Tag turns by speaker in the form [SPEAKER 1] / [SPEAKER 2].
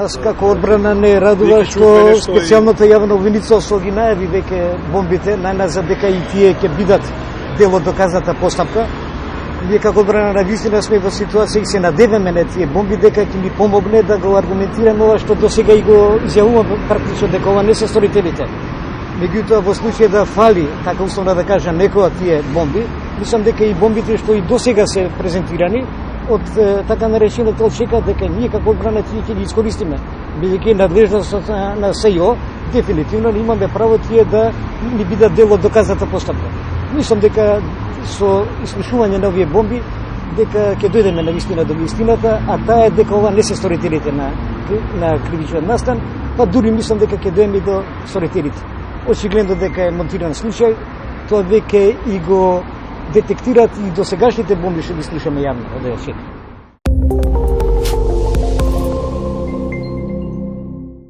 [SPEAKER 1] Нас како одбрана не радува што специјалната јавна обвинителство ги најави веќе бомбите, најназад дека и тие ќе бидат дел од доказната постапка. Ние како одбрана на вистина сме во ситуација и се надеваме на тие бомби дека ќе ни помогне да го аргументираме ова што досега и го изјавуваме практично дека ова не се сторителите. Меѓутоа во случај да фали, така условно да кажам, некоја тие бомби, мислам дека и бомбите што и досега се презентирани од така наречената отшека дека ние како одбрана тие ќе ги искористиме. Бидејќи надлежност на СЈО, дефинитивно имаме право тие да ни бидат дел од доказната постапка. Мислам дека со ислушување на овие бомби дека ќе дојдеме на вистина до вистината, а таа е дека ова не се сторителите на кривичен настан, па дури мислам дека ќе дојдеме до сторителите. Очигледно дека е монтиран случај, тоа веќе и го детектираат и досегашните бомби што ги слушаме јавно од овие.